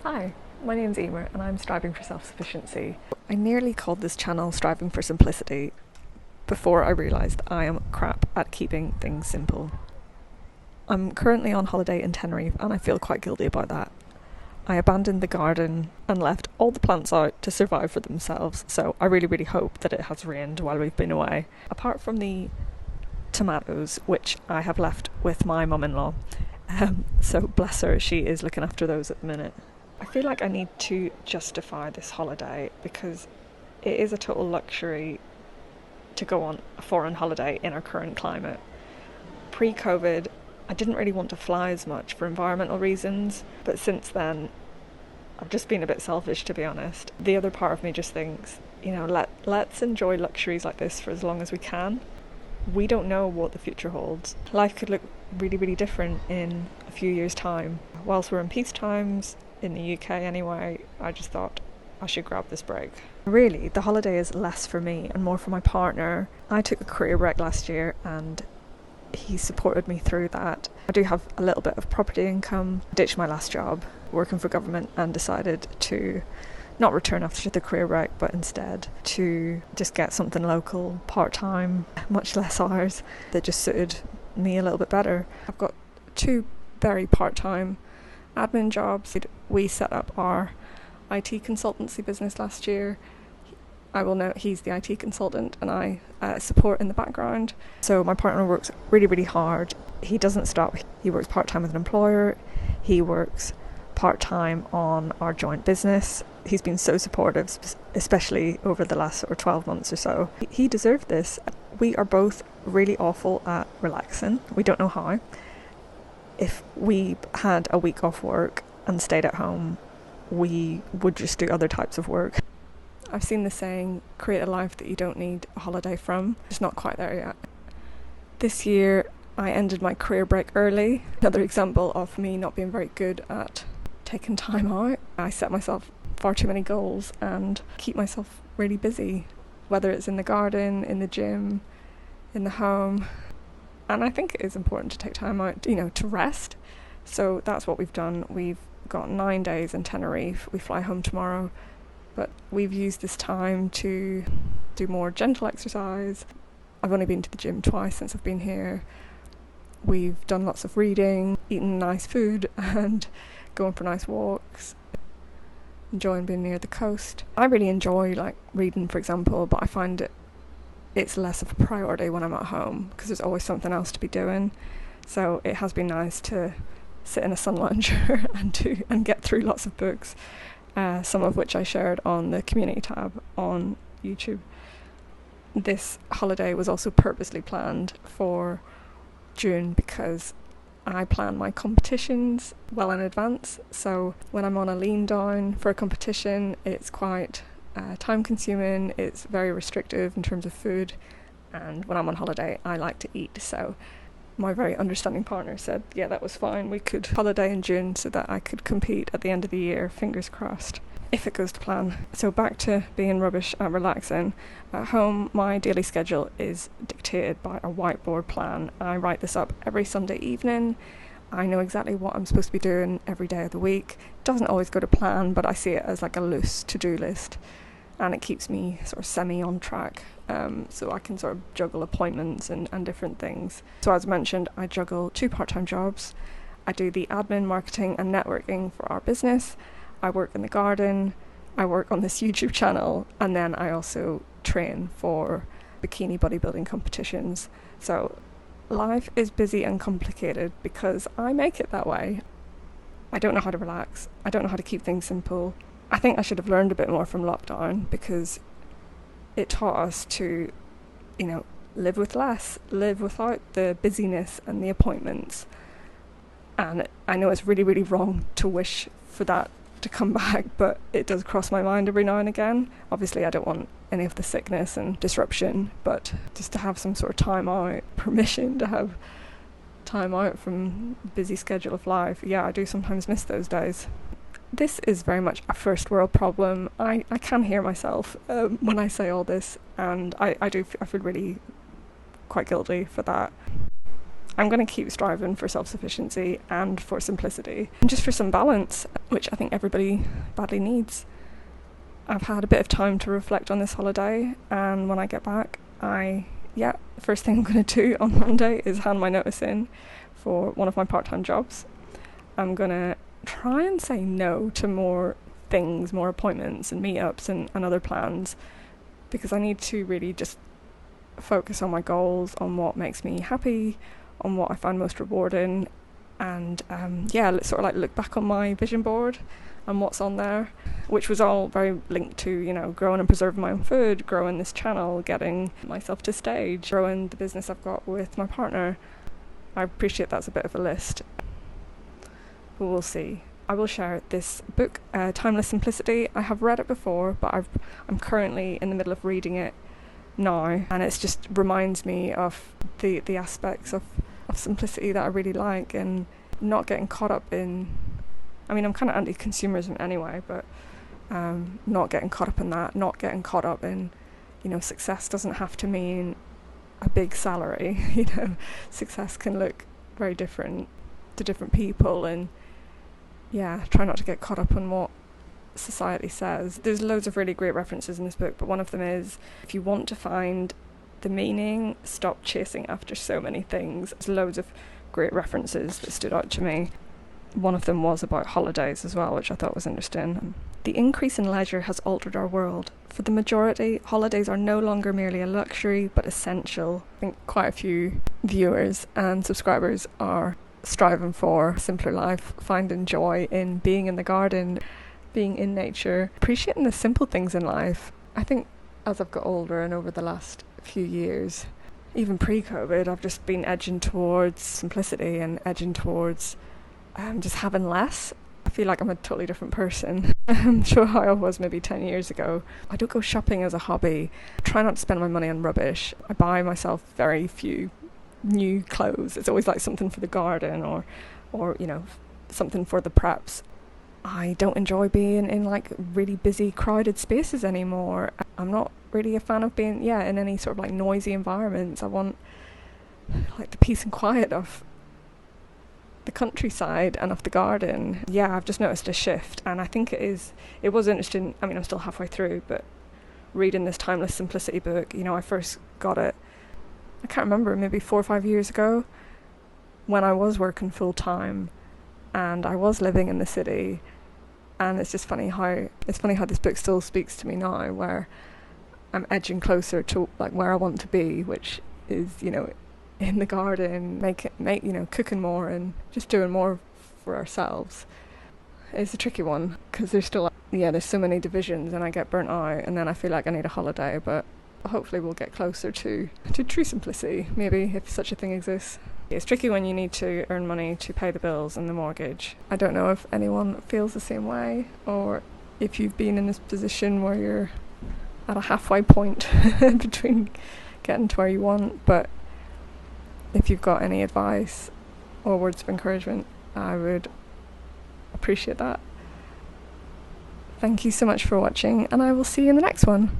Hi, my name's Emer and I'm striving for self-sufficiency. I nearly called this channel Striving for Simplicity before I realised I am crap at keeping things simple. I'm currently on holiday in Tenerife and I feel quite guilty about that. I abandoned the garden and left all the plants out to survive for themselves, so I really hope that it has rained while we've been away. Apart from the tomatoes, which I have left with my mum-in-law, so bless her, she is looking after those at the minute. I feel like I need to justify this holiday because it is a total luxury to go on a foreign holiday in our current climate. Pre-COVID, I didn't really want to fly as much for environmental reasons, but since then, I've just been a bit selfish, to be honest. The other part of me just thinks, let's enjoy luxuries like this for as long as we can. We don't know what the future holds. Life could look really different in a few years' time. Whilst we're in peace times, in the UK anyway, I just thought I should grab this break. Really, the holiday is less for me and more for my partner. I took a career break last year and he supported me through that. I do have a little bit of property income. I ditched my last job working for government and decided to not return after the career break, but instead to just get something local, part-time, much less hours, that just suited me a little bit better. I've got two very part-time admin jobs. We set up our IT consultancy business last year. I will note he's the IT consultant and I support in the background. So my partner works really hard. He doesn't stop. He works part-time with an employer. He works part-time on our joint business. He's been so supportive, especially over the last 12 months or so. He deserved this. We are both really awful at relaxing. We don't know how. If we had a week off work and stayed at home, we would just do other types of work. I've seen the saying, create a life that you don't need a holiday from. It's not quite there yet. This year, I ended my career break early. Another example of me not being very good at taking time out. I set myself far too many goals and keep myself really busy, whether it's in the garden, in the gym, in the home. And I think it is important to take time out, to rest. So that's what we've done. We've got 9 days in Tenerife. We fly home tomorrow. But we've used this time to do more gentle exercise. I've only been to the gym twice since I've been here. We've done lots of reading, eaten nice food and going for nice walks, enjoying being near the coast. I really enjoy reading, for example, but I find it's less of a priority when I'm at home because there's always something else to be doing. So it has been nice to sit in a sun lounger and get through lots of books, some of which I shared on the community tab on YouTube. This holiday was also purposely planned for June because I plan my competitions well in advance. So when I'm on a lean down for a competition, it's quite time consuming, it's very restrictive in terms of food, and when I'm on holiday I like to eat. So my very understanding partner said, yeah, that was fine, we could holiday in June so that I could compete at the end of the year, fingers crossed, if it goes to plan. So back to being rubbish at relaxing. At home, my daily schedule is dictated by a whiteboard plan. I write this up every Sunday evening. I know exactly what I'm supposed to be doing every day of the week. It doesn't always go to plan, but I see it as like a loose to-do list, and it keeps me sort of semi on track, so I can sort of juggle appointments and different things. So as mentioned, I juggle 2 part-time jobs. I do the admin, marketing and networking for our business. I work in the garden, I work on this YouTube channel, and then I also train for bikini bodybuilding competitions. So life is busy and complicated because I make it that way. I don't know how to relax. I don't know how to keep things simple. I think I should have learned a bit more from lockdown because it taught us to, live with less, live without the busyness and the appointments. And I know it's really wrong to wish for that to come back, but it does cross my mind every now and again. Obviously I don't want any of the sickness and disruption, but just to have some sort of time out, permission to have time out from the busy schedule of life. Yeah, I do sometimes miss those days. This is very much a first world problem. I can hear myself when I say all this, and I feel really quite guilty for that. I'm going to keep striving for self-sufficiency and for simplicity and just for some balance, which I think everybody badly needs. I've had a bit of time to reflect on this holiday, and when I get back, the first thing I'm going to do on Monday is hand my notice in for one of my part-time jobs. I'm going to try and say no to more things, more appointments and meetups and other plans, because I need to really just focus on my goals, on what makes me happy, on what I find most rewarding, and sort of like look back on my vision board and what's on there, which was all very linked to, you know, growing and preserving my own food, growing this channel, getting myself to stage, growing the business I've got with my partner. I appreciate that's a bit of a list, but we'll see. I will share this book, Timeless Simplicity. I have read it before, but I'm currently in the middle of reading it now, and it just reminds me of the aspects of simplicity that I really like, and not getting caught up in, I mean, I'm kind of anti-consumerism anyway, but not getting caught up in that, not getting caught up in, you know, success doesn't have to mean a big salary. You know, success can look very different to different people, and try not to get caught up on what society says. There's loads of really great references in this book, but one of them is, if you want to find the meaning, stop chasing after so many things. There's loads of great references that stood out to me. One of them was about holidays as well, which I thought was interesting. The increase in leisure has altered our world. For the majority, holidays are no longer merely a luxury, but essential. I think quite a few viewers and subscribers are striving for a simpler life, finding joy in being in the garden, being in nature, appreciating the simple things in life. I think as I've got older and over the last few years, even pre-COVID, I've just been edging towards simplicity and edging towards just having less. I feel like I'm a totally different person. I'm sure how I was maybe 10 years ago. I don't go shopping as a hobby. I try not to spend my money on rubbish. I buy myself very few new clothes. It's always like something for the garden or you know, something for the preps. I don't enjoy being in like really busy, crowded spaces anymore. I'm not really a fan of being in any sort of like noisy environments. I want like the peace and quiet of the countryside and of the garden. I've just noticed a shift, and I think it was interesting. I mean, I'm still halfway through, but reading this Timeless Simplicity book, you know, I first got it, I can't remember, maybe 4 or 5 years ago, when I was working full time and I was living in the city. And it's just funny how this book still speaks to me now, where I'm edging closer to like where I want to be, which is, you know, in the garden, you know, cooking more and just doing more for ourselves. It's a tricky one, because there's still there's so many divisions, and I get burnt out, and then I feel like I need a holiday. But hopefully we'll get closer to true simplicity, maybe, if such a thing exists. It's tricky when you need to earn money to pay the bills and the mortgage. I don't know if anyone feels the same way, or if you've been in this position where you're at a halfway point between getting to where you want. But if you've got any advice or words of encouragement, I would appreciate that. Thank you so much for watching, and I will see you in the next one.